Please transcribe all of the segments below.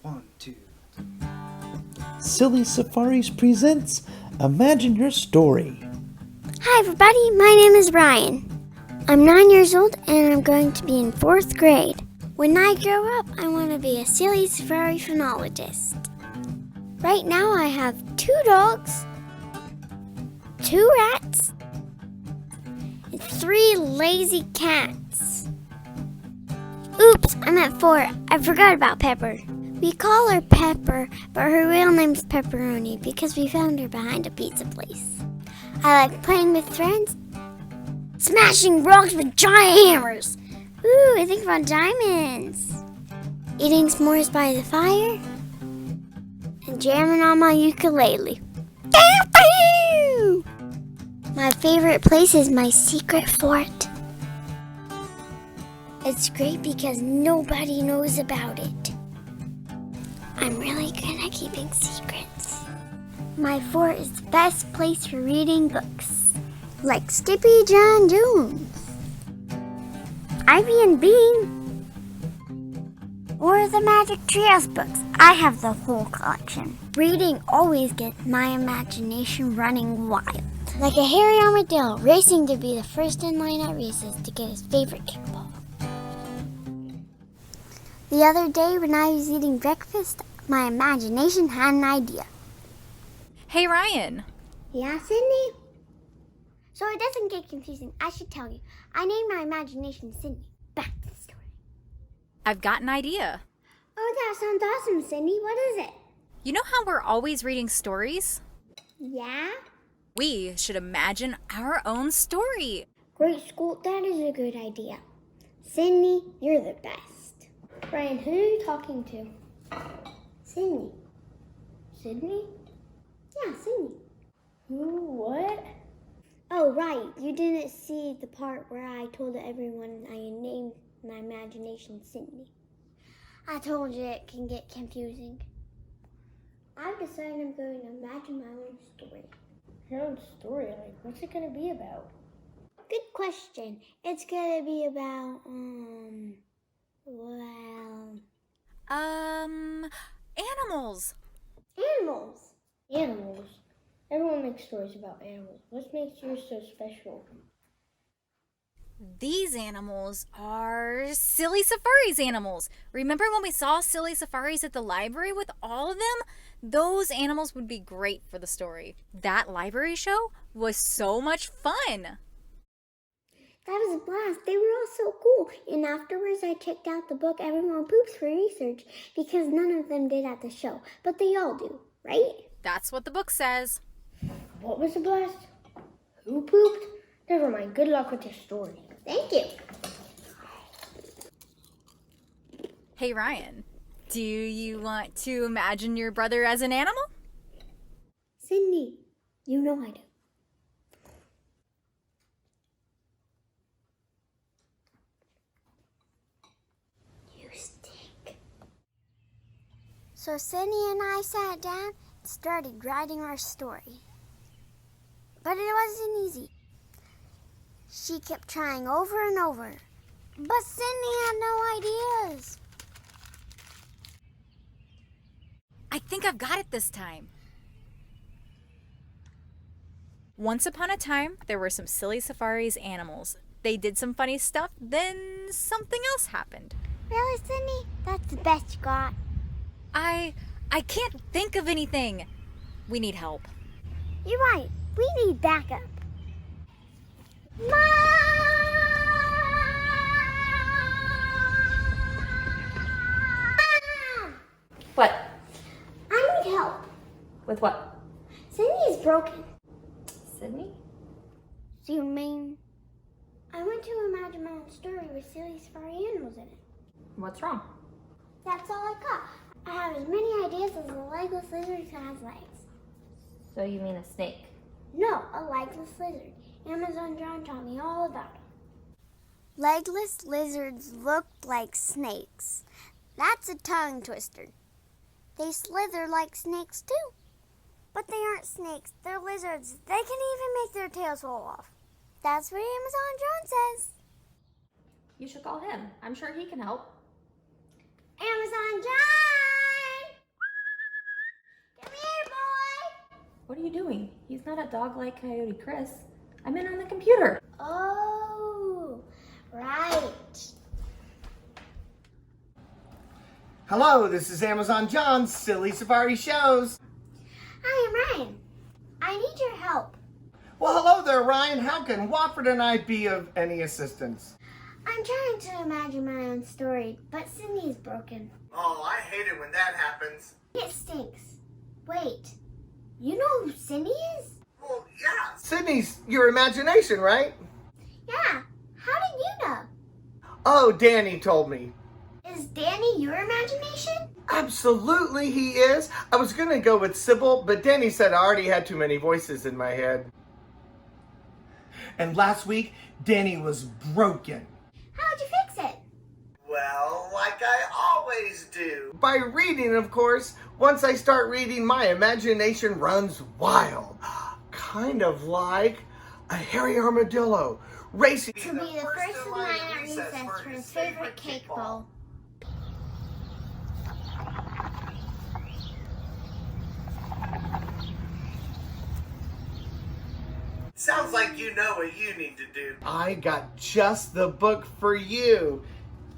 1, 2. Silly Safaris presents Imagine Your Story. Hi everybody, my name is Ryan. I'm 9 years old and I'm going to be in 4th grade. When I grow up, I want to be a silly safari phonologist. Right now I have 2 dogs, 2 rats, and 3 lazy cats. Oops, I'm at 4. I forgot about Pepper. We call her Pepper, but her real name's Pepperoni because we found her behind a pizza place. I like playing with friends, smashing rocks with giant hammers. Ooh, I think about diamonds. Eating s'mores by the fire, and jamming on my ukulele. My favorite place is my secret fort. It's great because nobody knows about it. I'm really good at keeping secrets. My fort is the best place for reading books, like Skippy John Jones, Ivy and Bean, or the Magic Treehouse books. I have the whole collection. Reading always gets my imagination running wild. Like a hairy armadillo racing to be the first in line at races to get his favorite kickball. The other day when I was eating breakfast, my imagination had an idea. Hey, Ryan. Yeah, Sydney? So it doesn't get confusing, I should tell you. I named my imagination Sydney. Back to the story. I've got an idea. Oh, that sounds awesome, Sydney. What is it? You know how we're always reading stories? Yeah? We should imagine our own story. Great school, that is a good idea. Sydney, you're the best. Ryan, who are you talking to? Sydney. Sydney? Yeah, Sydney. Who? What? Oh, right. You didn't see the part where I told everyone I named my imagination Sydney. I told you it can get confusing. I've decided I'm going to imagine my own story. Your own story? Like, what's it going to be about? Good question. It's going to be about, Animals. animals. Animals. Everyone makes stories about animals. What makes yours so special? These animals are Silly Safaris animals. Remember when we saw Silly Safaris at the library with all of them? Those animals would be great for the story. That library show was so much fun. That was a blast. They were all so cool. And afterwards, I checked out the book Everyone Poops for research because none of them did at the show. But they all do, right? That's what the book says. What was the blast? Who pooped? Never mind. Good luck with your story. Thank you. Hey, Ryan, do you want to imagine your brother as an animal? Sydney, you know I do. You stink. So Sydney and I sat down and started writing our story. But it wasn't easy. She kept trying over and over. But Sydney had no ideas. I think I've got it this time. Once upon a time, there were some Silly Safaris animals. They did some funny stuff, then something else happened. Really, Sydney? That's the best you got. I can't think of anything. We need help. You're right. We need backup. Mom! What? I need help. With what? Sydney is broken. Sydney? So you mean I went to imagine my own story with silly safari animals in it. What's wrong? That's all I got. I have as many ideas as a legless lizard has legs. So you mean a snake? No, a legless lizard. Amazon John taught me all about them. Legless lizards look like snakes. That's a tongue twister. They slither like snakes too. But they aren't snakes, they're lizards. They can even make their tails fall off. That's what Amazon John says. You should call him. I'm sure he can help. Amazon John! you doing? He's not a dog like Coyote Chris. I'm in on the computer. Oh, right. Hello, this is Amazon John's Silly Safari Shows. Hi, I'm Ryan. I need your help. Well, hello there, Ryan. How can Watford and I be of any assistance? I'm trying to imagine my own story, but Sydney's broken. Oh, I hate it when that happens. It stinks. Wait, you know who Sydney is? Well, yeah. Sydney's your imagination, right? Yeah, how did you know? Oh, Danny told me. Is Danny your imagination? Absolutely he is. I was going to go with Sybil, but Danny said I already had too many voices in my head. And last week, Danny was broken. How'd you fix it? Well, like I always do. By reading, of course. Once I start reading, my imagination runs wild. Kind of like a hairy armadillo racing To be the first in line at recess for his favorite cake bowl. Sounds like you know what you need to do. I got just the book for you.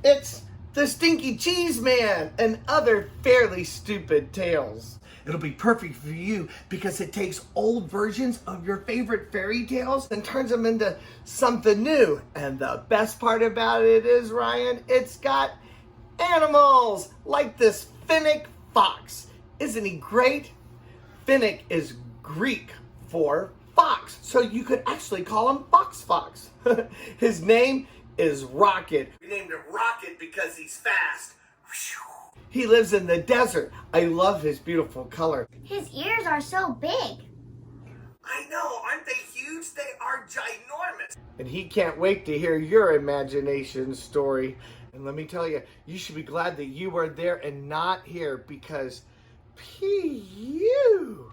It's The Stinky Cheese Man and Other Fairly Stupid Tales. It'll be perfect for you because it takes old versions of your favorite fairy tales and turns them into something new. And the best part about it is, Ryan, it's got animals like this finnick fox. Isn't he great? Finnick is Greek for fox, so you could actually call him Fox. His name is Rocket. We named him Rocket because he's fast. He lives in the desert. I love his beautiful color. His ears are so big. I know, aren't they huge? They are ginormous. And he can't wait to hear your imagination story. And let me tell you, you should be glad that you were there and not here because P.U.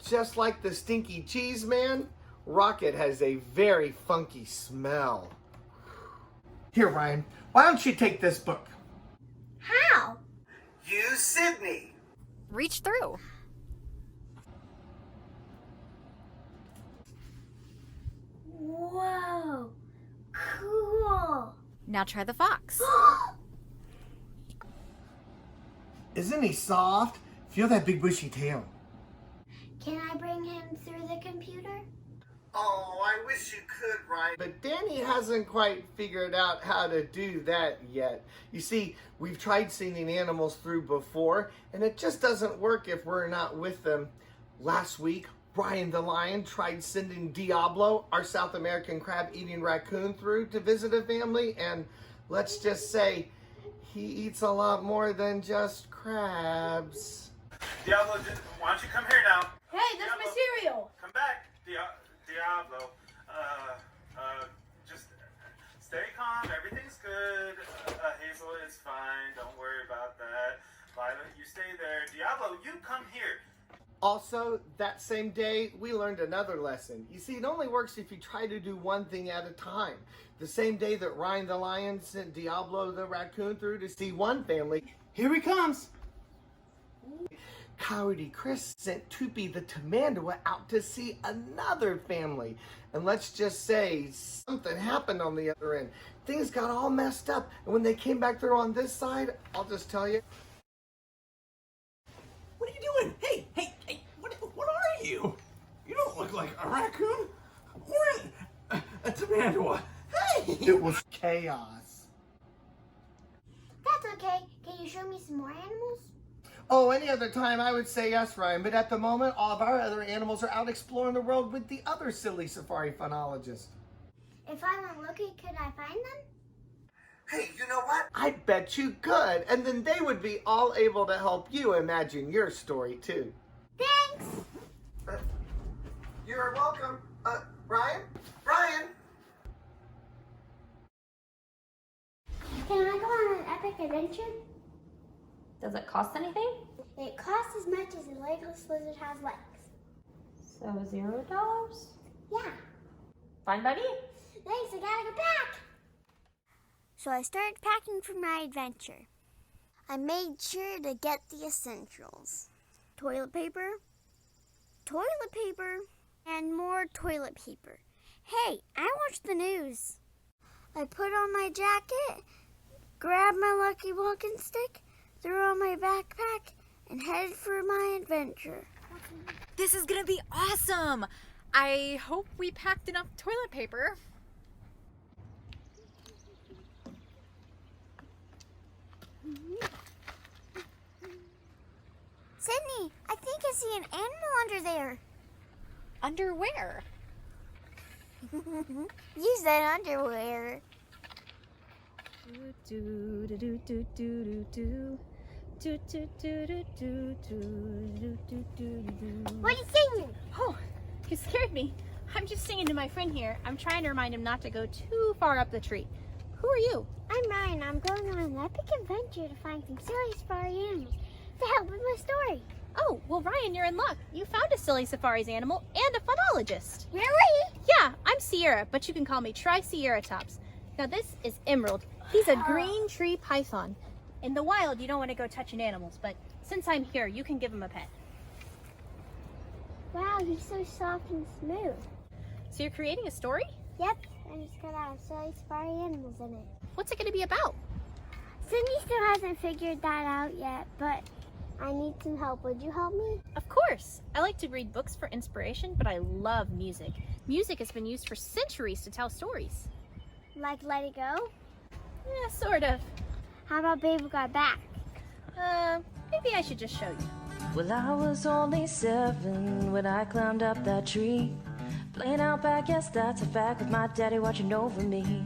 Just like the Stinky Cheese Man, Rocket has a very funky smell. Here, Ryan, why don't you take this book? How? Use Sydney. Reach through. Whoa, cool. Now try the fox. Isn't he soft? Feel that big bushy tail. Can I bring him through the computer? Oh, I wish you could, Ryan. But Danny hasn't quite figured out how to do that yet. You see, we've tried sending animals through before, and it just doesn't work if we're not with them. Last week, Brian the Lion tried sending Diablo, our South American crab-eating raccoon, through to visit a family, and let's just say, he eats a lot more than just crabs. Diablo, why don't you come here now? Hey, that's my cereal. Come back, Diablo. Just stay calm. Everything's good. Hazel is fine. Don't worry about that. Violet, you stay there. Diablo, you come here. Also, that same day, we learned another lesson. You see, it only works if you try to do one thing at a time. The same day that Ryan the Lion sent Diablo the raccoon through to see one family, here he comes. Coyote Chris sent Toopy the Tamandua out to see another family. And let's just say something happened on the other end. Things got all messed up. And when they came back through on this side, I'll just tell you. What are you doing? Hey, what are you? You don't look like a raccoon or a tamandua. Hey! It was chaos. That's okay. Can you show me some more animals? Oh, any other time I would say yes, Ryan. But at the moment, all of our other animals are out exploring the world with the other silly safari phonologists. If I went looking, could I find them? Hey, you know what? I bet you could. And then they would be all able to help you imagine your story, too. Thanks. You're welcome. Ryan? Ryan? Can I go on an epic adventure? Does it cost anything? It costs as much as a legless lizard has legs. So $0? Yeah. Fine by me. Thanks, I gotta go back. So I started packing for my adventure. I made sure to get the essentials. Toilet paper, toilet paper and more toilet paper. Hey, I watched the news. I put on my jacket, grabbed my lucky walking stick, threw on my backpack, and headed for my adventure. This is gonna be awesome! I hope we packed enough toilet paper. Sydney, I think I see an animal under there. Underwear? You said underwear. What are you singing? Oh, you scared me. I'm just singing to my friend here. I'm trying to remind him not to go too far up the tree. Who are you? I'm Ryan. I'm going on an epic adventure to find some silly safari animals to help with my story. Oh, well, Ryan, you're in luck. You found a silly safaris animal and a phonologist. Really? Yeah, I'm Sierra, but you can call me Triceratops. Now, this is Emerald. He's a green tree python. In the wild, you don't want to go touching animals, but since I'm here, you can give him a pet. Wow, he's so soft and smooth. So you're creating a story? Yep, and it's gonna have silly safari animals in it. What's it going to be about? Sydney still hasn't figured that out yet, but I need some help. Would you help me? Of course. I like to read books for inspiration, but I love music. Music has been used for centuries to tell stories. Like Let It Go? Yeah, sort of. How about Baby Got Back? Maybe I should just show you. Well, I was only 7 when I climbed up that tree. Playing out back, yes, that's a fact, with my daddy watching over me.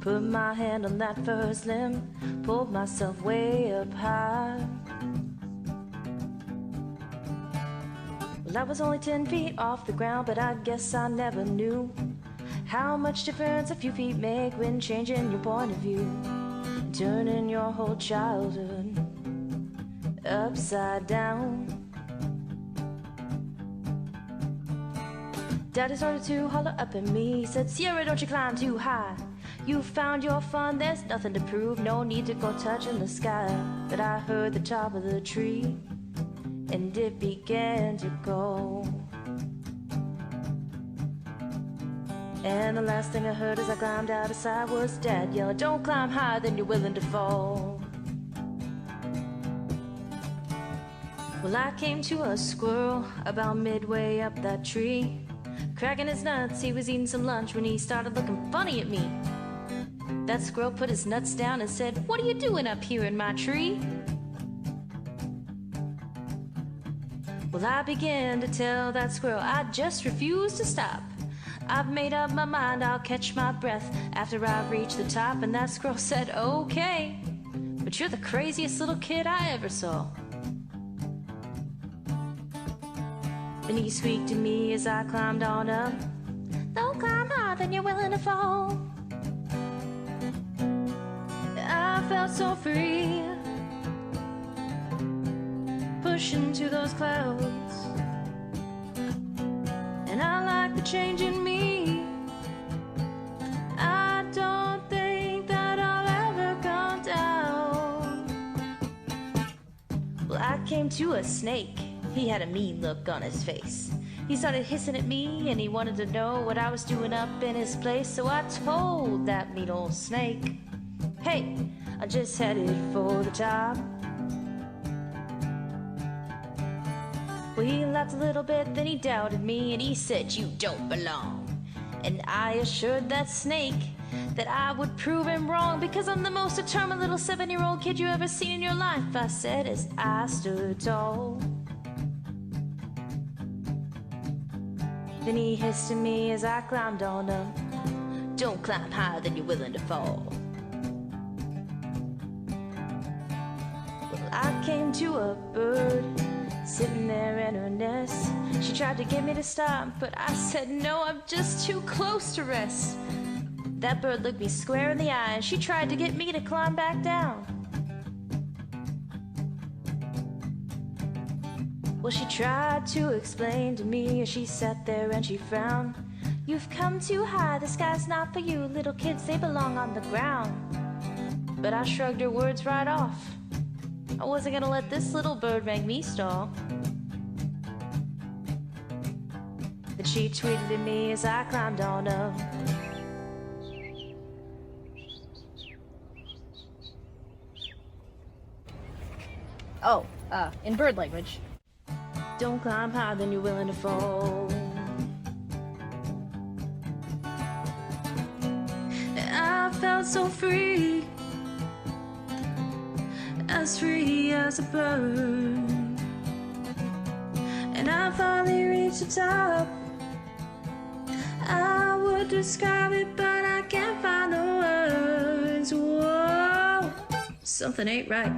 Put my hand on that first limb, pulled myself way up high. Well, I was only 10 feet off the ground, but I guess I never knew how much difference a few feet make when changing your point of view, and turning your whole childhood upside down. Daddy started to holler up at me. He said, Sierra, don't you climb too high. You found your fun, there's nothing to prove, no need to go touching the sky. But I heard the top of the tree, and it began to go. And the last thing I heard as I climbed out of sight was Dad yelling, don't climb higher than you're willing to fall. Well, I came to a squirrel about midway up that tree. Cracking his nuts, he was eating some lunch when he started looking funny at me. That squirrel put his nuts down and said, what are you doing up here in my tree? Well, I began to tell that squirrel I just refuse to stop. I've made up my mind, I'll catch my breath after I reach the top. And that squirrel said, okay, but you're the craziest little kid I ever saw. Then he squeaked to me as I climbed on up, don't climb higher than you're willing to fall. I felt so free, pushing to those clouds. And I like the change in me. I don't think that I'll ever come down. Well, I came to a snake. He had a mean look on his face. He started hissing at me and he wanted to know what I was doing up in his place. So I told that mean old snake, hey, I just headed for the top. Well, he laughed a little bit, then he doubted me and he said, you don't belong. And I assured that snake that I would prove him wrong, because I'm the most determined little 7-year-old kid you ever seen in your life, I said as I stood tall. Then he hissed at me as I climbed on up, don't climb higher than you're willing to fall. Well, I came to a bird sitting there in her nest. She tried to get me to stop, but I said no, I'm just too close to rest. That bird looked me square in the eye and she tried to get me to climb back down. Well, she tried to explain to me as she sat there and she frowned. You've come too high, the sky's not for you. Little kids, they belong on the ground. But I shrugged her words right off. I wasn't gonna let this little bird make me stall. and she tweeted at me as I climbed on up. Oh, in bird language. Don't climb higher than you're willing to fall. I felt so free as a bird. And I finally reached the top. I would describe it, but I can't find the words. Whoa, something ain't right.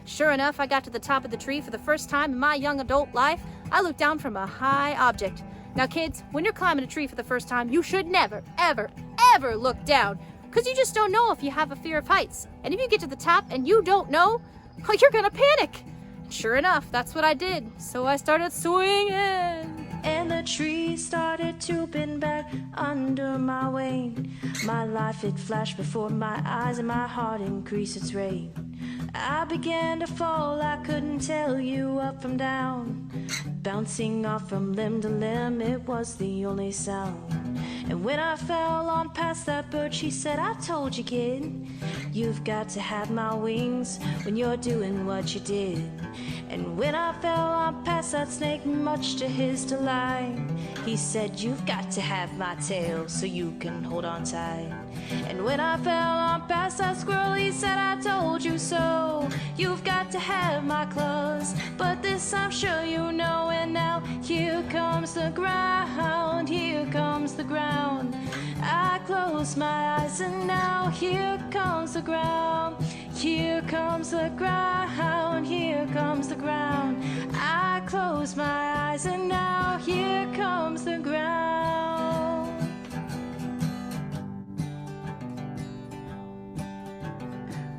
Sure enough, I got to the top of the tree for the first time in my young adult life. I looked down from a high object. Now kids, when you're climbing a tree for the first time, you should never, ever, ever look down, because you just don't know if you have a fear of heights. And if you get to the top and you don't know, well, you're gonna panic. Sure enough, that's what I did. So I started swinging. And the tree started to bend back under my weight. My life, it flashed before my eyes, and my heart increased its rate. I began to fall, I couldn't tell you up from down. Bouncing off from limb to limb, it was the only sound. And when I fell on past that bird, she said, I told you, kid, you've got to have my wings when you're doing what you did. And when I fell on past that snake, much to his delight, he said, you've got to have my tail so you can hold on tight. And when I fell on past that squirrel, he said, I told you so. You've got to have my claws, but this I'm sure you know. And now here comes the ground, here comes the ground. I close my eyes and now here comes the ground. Here comes the ground, here comes the ground. I close my eyes and now here comes the ground.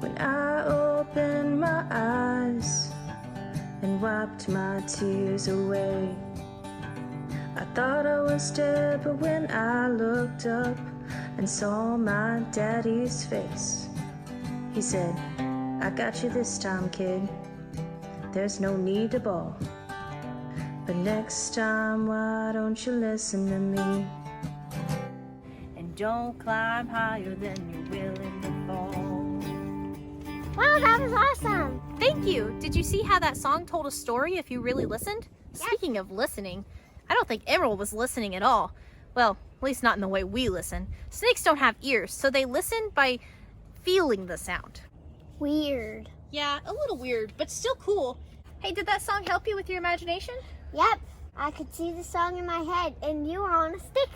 When I opened my eyes and wiped my tears away, I thought I was dead, but when I looked up and saw my daddy's face, he said, I got you this time, kid. There's no need to bawl. But next time, why don't you listen to me? And don't climb higher than you're willing to fall. Wow, that was awesome. Thank you. Did you see how that song told a story if you really listened? Speaking of listening, I don't think Emerald was listening at all. Well, at least not in the way we listen. Snakes don't have ears, so they listen by feeling the sound. Weird. Yeah, a little weird, but still cool. Hey, did that song help you with your imagination? Yep, I could see the song in my head, and you were on a stick.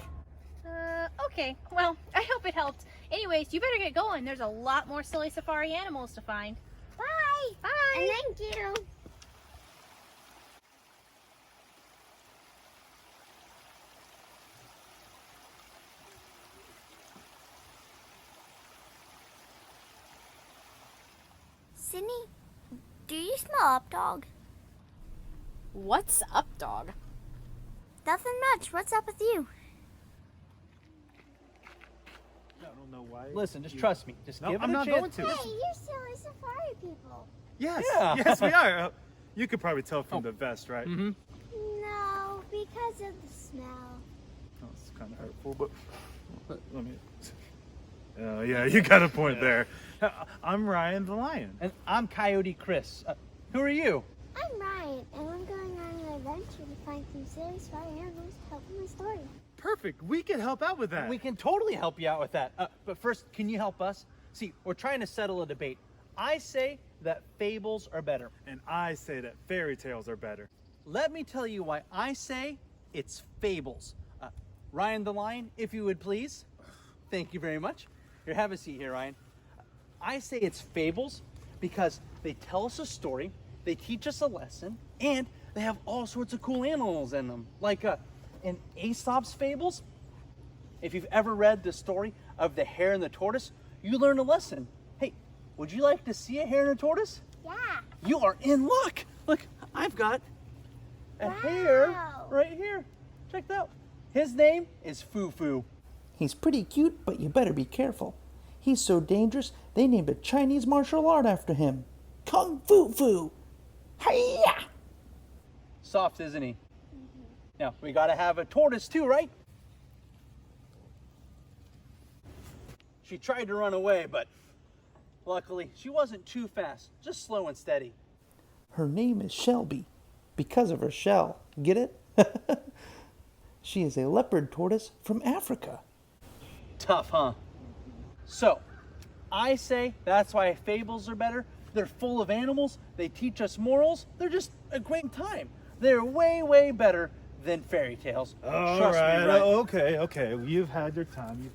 Okay. Well, I hope it helped. Anyways, you better get going. There's a lot more silly safari animals to find. Bye. Bye. And thank you. Sydney, do you smell up, dog? What's up, dog? Nothing much. What's up with you? I don't know why. Listen, just trust me. Just No, give I'm it a not chance. going to. Hey, you're silly safari people. Yes, Yeah. yes, we are. You could probably tell from the vest, right? Mm-hmm. No, because of the smell. Oh, it's kind of hurtful, but let me. Oh, yeah, you got a point there. I'm Ryan the Lion. And I'm Coyote Chris. Who are you? I'm Ryan, and I'm going on an adventure to find some silly safari animals to help with my story. Perfect. We could help out with that. We can totally help you out with that. But first, can you help us? See, we're trying to settle a debate. I say that fables are better. And I say that fairy tales are better. Let me tell you why I say it's fables. Ryan the Lion, if you would please. Thank you very much. Here, have a seat here, Ryan. I say it's fables because they tell us a story, they teach us a lesson, and they have all sorts of cool animals in them. Like in Aesop's fables, if you've ever read the story of the hare and the tortoise, you learn a lesson. Hey, would you like to see a hare and a tortoise? Yeah. You are in luck. Look, I've got a hare right here. Check that out. His name is Foo-Foo. He's pretty cute, but you better be careful. He's so dangerous, they named a Chinese martial art after him. Kung Fu Fu. Hi-ya! Soft, isn't he? Now, we gotta have a tortoise too, right? She tried to run away, but luckily she wasn't too fast, just slow and steady. Her name is Shelby, because of her shell. Get it? She is a leopard tortoise from Africa. Tough, huh? So, I say that's why fables are better. They're full of animals, they teach us morals, they're just a great time. They're way, way better than fairy tales. All right. Okay. You've had your time.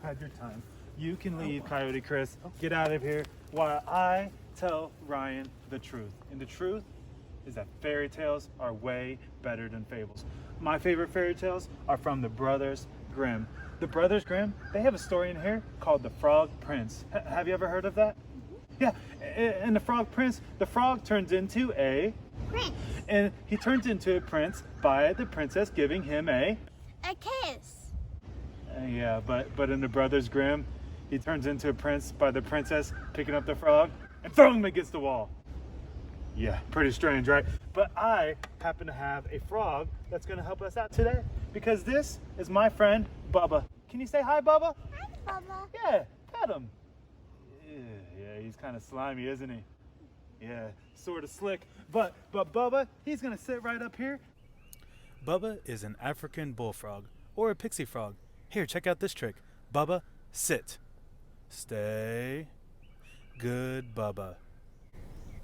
You can leave, Coyote Chris. Get out of here while I tell Ryan the truth. And the truth is that fairy tales are way better than fables. My favorite fairy tales are from the Brothers Grimm. The Brothers Grimm, they have a story in here called The Frog Prince. Have you ever heard of that? Yeah, and the Frog Prince, the frog turns into a Prince. And he turns into a prince by the princess giving him a kiss. yeah, but in the Brothers Grimm, he turns into a prince by the princess picking up the frog and throwing him against the wall. Yeah, pretty strange, right? But I happen to have a frog that's going to help us out today because this is my friend Bubba. Can you say hi, Bubba? Hi, Bubba. Yeah, pet him. Yeah, he's kind of slimy, isn't he? Yeah, sort of slick. But Bubba, he's going to sit right up here. Bubba is an African bullfrog or a pixie frog. Here, check out this trick. Bubba, sit. Stay. Good, Bubba.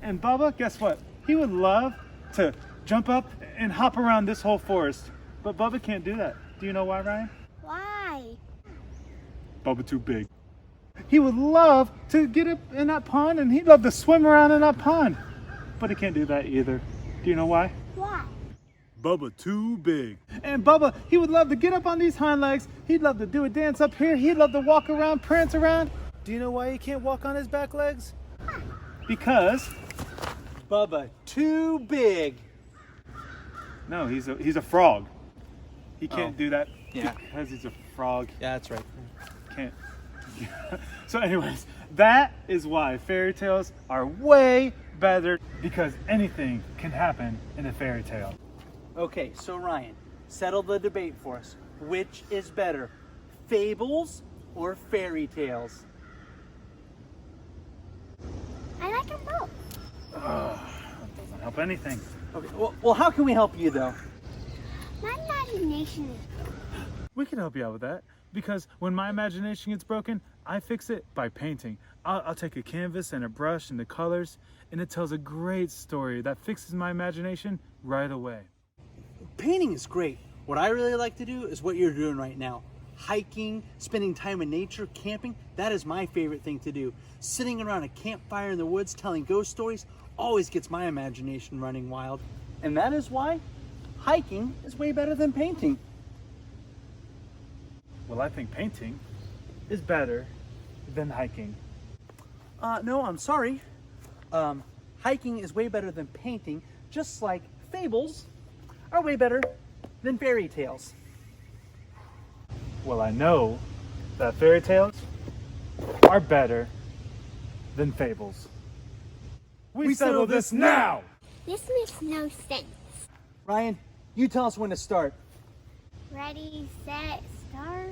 And Bubba, guess what? He would love to jump up and hop around this whole forest. But Bubba can't do that. Do you know why, Ryan? Why? Bubba too big. He would love to get up in that pond and he'd love to swim around in that pond. But he can't do that either. Do you know why? Why? Bubba too big. And Bubba, he would love to get up on these hind legs. He'd love to do a dance up here. He'd love to walk around, prance around. Do you know why he can't walk on his back legs? Because Bubba, too big. no, he's a frog. He can't do that. Yeah. Because he's a frog. Yeah, that's right. Can't. So anyways, that is why fairy tales are way better, because anything can happen in a fairy tale. Okay, so Ryan, settle the debate for us. Which is better, fables or fairy tales? I like them both. That doesn't help anything. Okay, well, how can we help you though? My imagination is We can help you out with that, because when my imagination gets broken, I fix it by painting. I'll take a canvas and a brush and the colors, and it tells a great story that fixes my imagination right away. Painting is great. What I really like to do is what you're doing right now. Hiking, spending time in nature, camping, that is my favorite thing to do. Sitting around a campfire in the woods telling ghost stories always gets my imagination running wild. And that is why hiking is way better than painting. Well, I think painting is better than hiking. No, I'm sorry. Hiking is way better than painting, just like fables are way better than fairy tales. Well, I know that fairy tales are better than fables. We settle this now! This makes no sense. Ryan, you tell us when to start. Ready, set, start.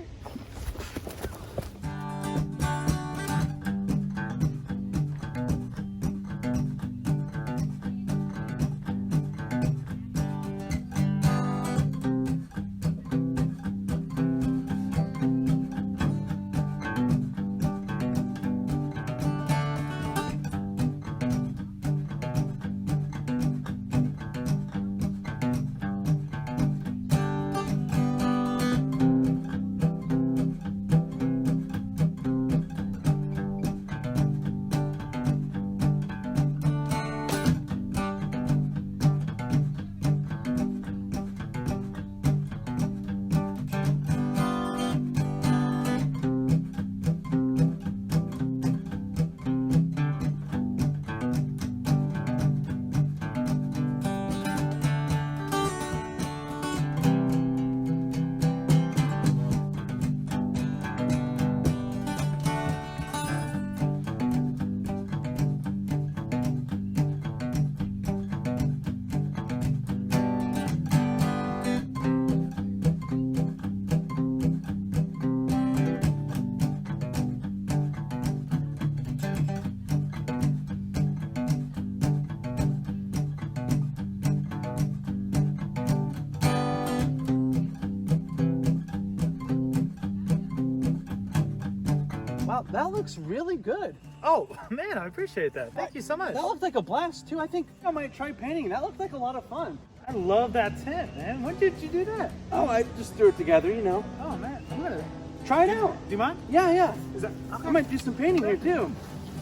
Wow, that looks really good. Oh, man, I appreciate that. Thank you so much. That looked like a blast, too. I think I might try painting. That looked like a lot of fun. I love that tent, man. When did you do that? Oh, I just threw it together, you know. Oh, man. I'm going to... Try it out. Do you mind? Yeah. Is that... Okay. I might do some painting here, too.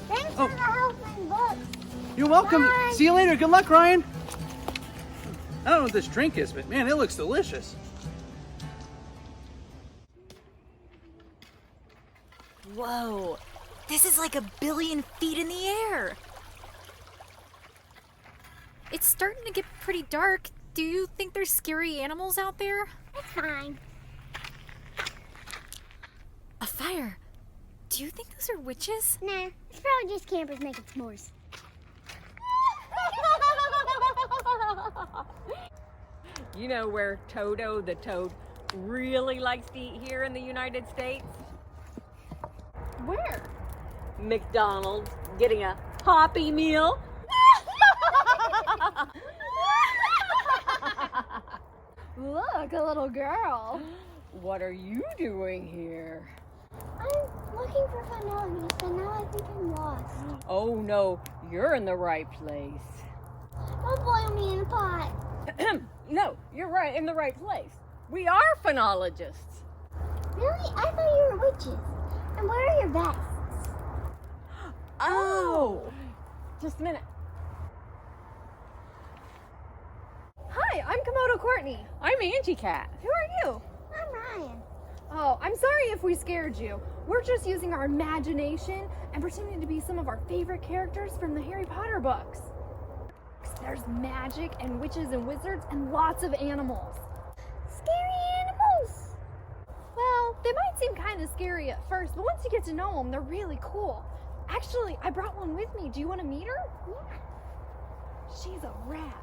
Thanks for the help and books. You're welcome. Bye. See you later. Good luck, Ryan. I don't know what this drink is, but man, it looks delicious. Whoa, this is like 1 billion feet in the air. It's starting to get pretty dark. Do you think there's scary animals out there? It's fine. A fire. Do you think those are witches? Nah, it's probably just campers making s'mores. You know where Toto the toad really likes to eat here in the United States? Where? McDonald's, getting a Happy Meal. Look, a little girl. What are you doing here? I'm looking for phonologists, but now I think I'm lost. Oh no, you're in the right place. Don't boil me in a pot. No, you're right, in the right place. We are phonologists. Really? I thought you were witches. And where are your vests? Oh, just a minute. Hi, I'm Komodo Courtney. I'm Angie Cat. Who are you? I'm Ryan. Oh, I'm sorry if we scared you. We're just using our imagination and pretending to be some of our favorite characters from the Harry Potter books. There's magic and witches and wizards and lots of animals. Scary animals. Well, they might seem kind of scary at first, but once you get to know them, they're really cool. Actually, I brought one with me. Do you want to meet her? Yeah. She's a rat.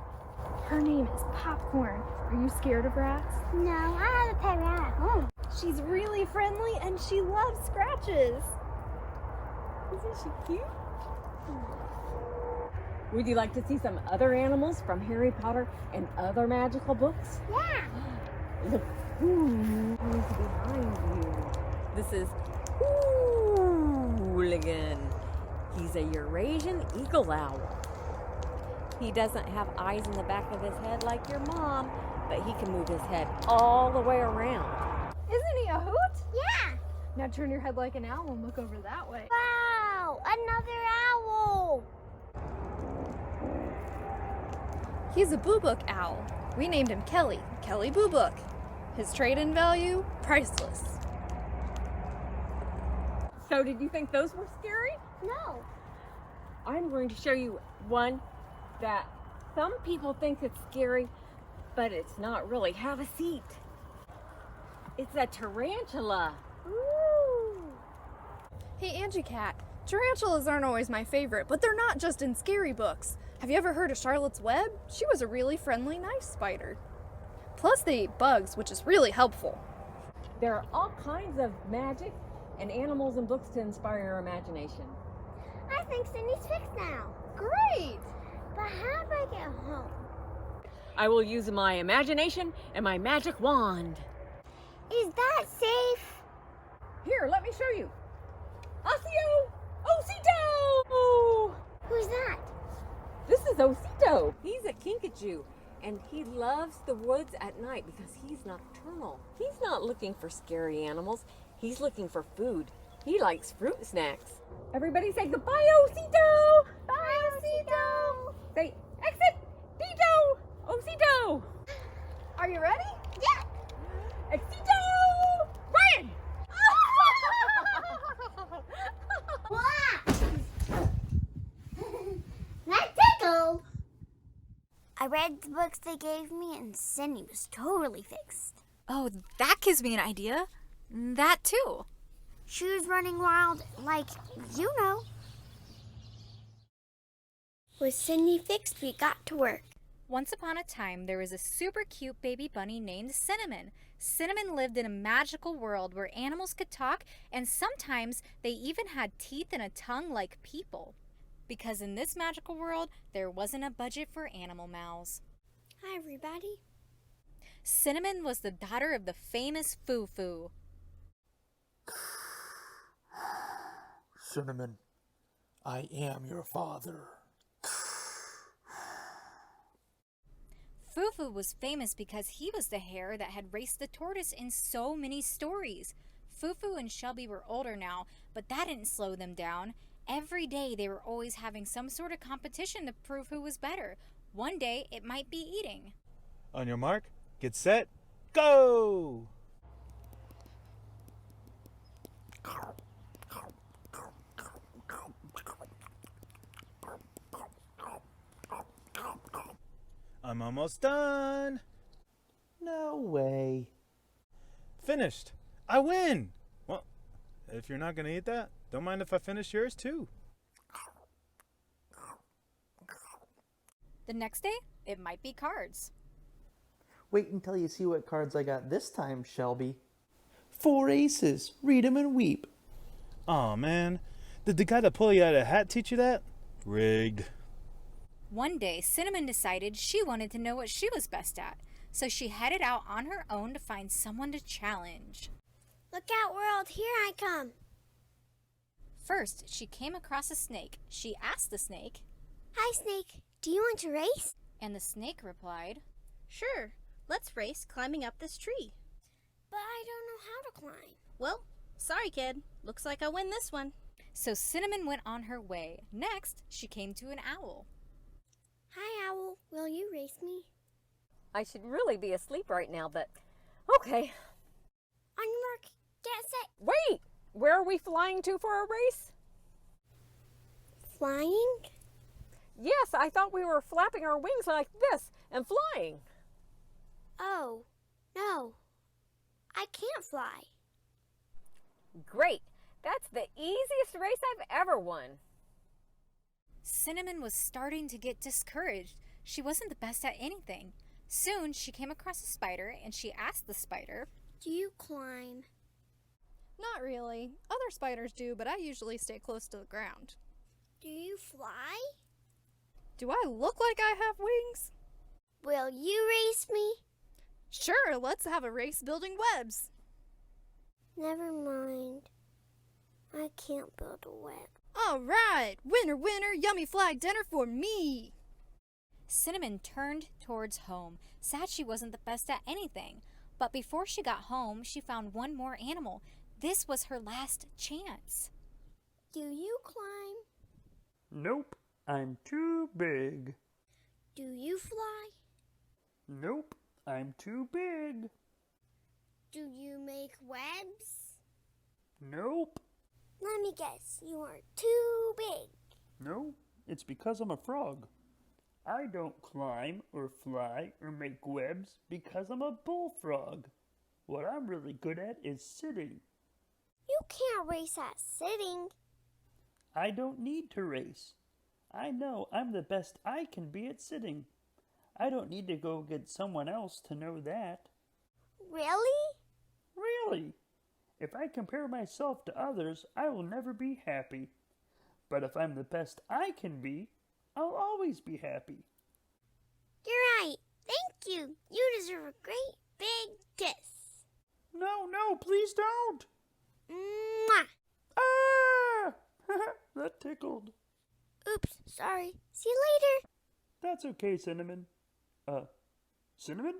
Her name is Popcorn. Are you scared of rats? No, I have a pet rat at home. She's really friendly and she loves scratches. Isn't she cute? Would you like to see some other animals from Harry Potter and other magical books? Yeah. Look who's behind you. This is Hooligan. He's a Eurasian eagle owl. He doesn't have eyes in the back of his head like your mom, but he can move his head all the way around. Isn't he a hoot? Yeah. Now turn your head like an owl and look over that way. Wow, another owl. He's a Boo Book owl. We named him Kelly Boo Book. His trade-in value, priceless. So did you think those were scary? No. I'm going to show you one that some people think it's scary, but it's not really. Have a seat. It's a tarantula. Ooh. Hey, Angie Cat, tarantulas aren't always my favorite, but they're not just in scary books. Have you ever heard of Charlotte's Web? She was a really friendly, nice spider. Plus, they eat bugs, which is really helpful. There are all kinds of magic and animals and books to inspire your imagination. I think Cindy's fixed now. Great! But how do I get home? I will use my imagination and my magic wand. Is that safe? Here, let me show you. Osseo! Osito! Who's that? This is Osito. He's a kinkajou, and he loves the woods at night because he's nocturnal. He's not looking for scary animals. He's looking for food. He likes fruit snacks. Everybody say goodbye, Osito! Bye, Osito! Say exit! Dito! Osito! Are you ready? Yeah! Exito! Ryan! That tickled! I read the books they gave me and Cindy was totally fixed. Oh, that gives me an idea. That too. She was running wild, like, you know. With Cindy fixed, we got to work. Once upon a time, there was a super cute baby bunny named Cinnamon. Cinnamon lived in a magical world where animals could talk, and sometimes they even had teeth and a tongue like people. Because in this magical world, there wasn't a budget for animal mouths. Hi, everybody. Cinnamon was the daughter of the famous Foo-Foo. Cinnamon, I am your father. Fufu was famous because he was the hare that had raced the tortoise in so many stories. Fufu and Shelby were older now, but that didn't slow them down. Every day they were always having some sort of competition to prove who was better. One day it might be eating. On your mark, get set, go! I'm almost done. No way. Finished. I win. Well, if you're not going to eat that, don't mind if I finish yours too. The next day, it might be cards. Wait until you see what cards I got this time, Shelby. 4 aces. Read 'em and weep. Aw, man. Did the guy that pulled you out of a hat teach you that? Rigged. One day, Cinnamon decided she wanted to know what she was best at, so she headed out on her own to find someone to challenge. Look out, world, here I come. First, she came across a snake. She asked the snake, Hi, Snake. Do you want to race? and the snake replied, Sure, let's race climbing up this tree. But I don't know how to climb. Well, sorry, kid. Looks like I win this one. So Cinnamon went on her way. Next, she came to an owl. Hi, Owl. Will you race me? I should really be asleep right now, but okay. On your mark, get set. Wait! Where are we flying to for a race? Flying? Yes, I thought we were flapping our wings like this and flying. Oh, no. I can't fly. Great. That's the easiest race I've ever won. Cinnamon was starting to get discouraged. She wasn't the best at anything. Soon, she came across a spider and she asked the spider, Do you climb? Not really. Other spiders do, but I usually stay close to the ground. Do you fly? Do I look like I have wings? Will you race me? Sure, let's have a race building webs. Never mind. I can't build a web. All right, winner, winner, yummy flag dinner for me. Cinnamon turned towards home, sad she wasn't the best at anything. But before she got home, she found one more animal. This was her last chance. Do you climb? Nope, I'm too big. Do you fly? Nope, I'm too big. Do you make webs? Nope. Let me guess, you are too big. No, it's because I'm a frog. I don't climb or fly or make webs because I'm a bullfrog. What I'm really good at is sitting. You can't race at sitting. I don't need to race. I know I'm the best I can be at sitting. I don't need to go get someone else to know that. Really? Really? If I compare myself to others, I will never be happy. But if I'm the best I can be, I'll always be happy. You're right. Thank you. You deserve a great big kiss. No, please don't. Mwah. Ah! That tickled. Oops, sorry. See you later. That's okay, Cinnamon. Cinnamon?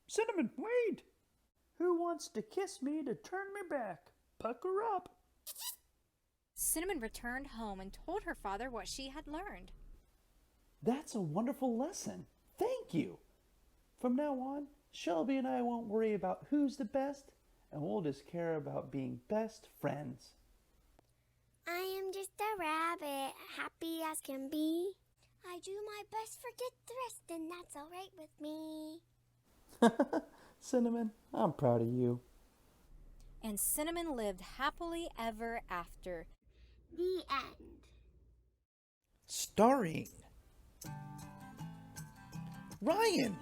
Cinnamon, wait! Who wants to kiss me to turn me back? Pucker up. Cinnamon returned home and told her father what she had learned. That's a wonderful lesson. Thank you. From now on, Shelby and I won't worry about who's the best, and we'll just care about being best friends. I am just a rabbit, happy as can be. I do my best, forget the rest, and that's all right with me. Cinnamon, I'm proud of you. And Cinnamon lived happily ever after. The end. Starring Ryan,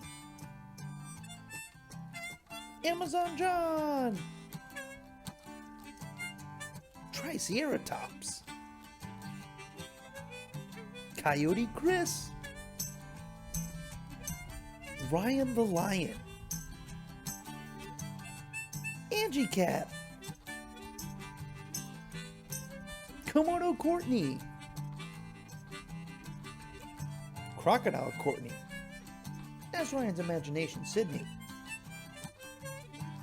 Amazon John, Triceratops, Coyote Chris, Ryan the Lion, Angie Cat, Komodo Courtney. Crocodile Courtney. That's Ryan's imagination, Sydney.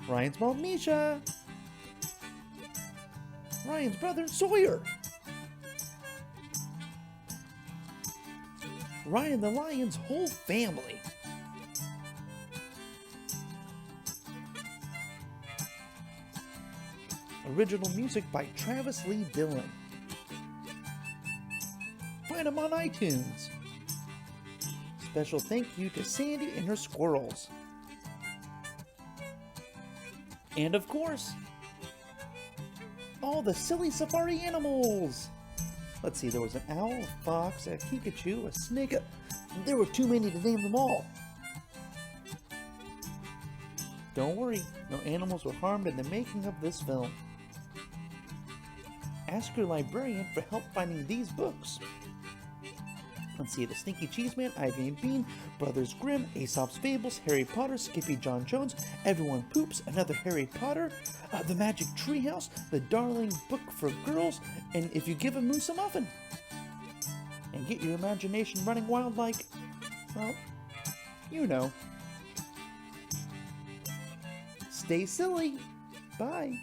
Ryan's mom, Misha. Ryan's brother, Sawyer. Ryan the Lion's whole family. Original music by Travis Lee Dillon. Find them on iTunes. Special thank you to Sandy and her squirrels. And of course, all the silly safari animals. Let's see, there was an owl, a fox, a Pikachu, a snake. There were too many to name them all. Don't worry, no animals were harmed in the making of this film. Ask your librarian for help finding these books. Let's see, The Stinky Cheese Man, Ivy and Bean, Brothers Grimm, Aesop's Fables, Harry Potter, Skippy John Jones, Everyone Poops, Another Harry Potter, The Magic Treehouse, The Darling Book for Girls, and If You Give a Moose a Muffin. And get your imagination running wild like, well, you know. Stay silly. Bye.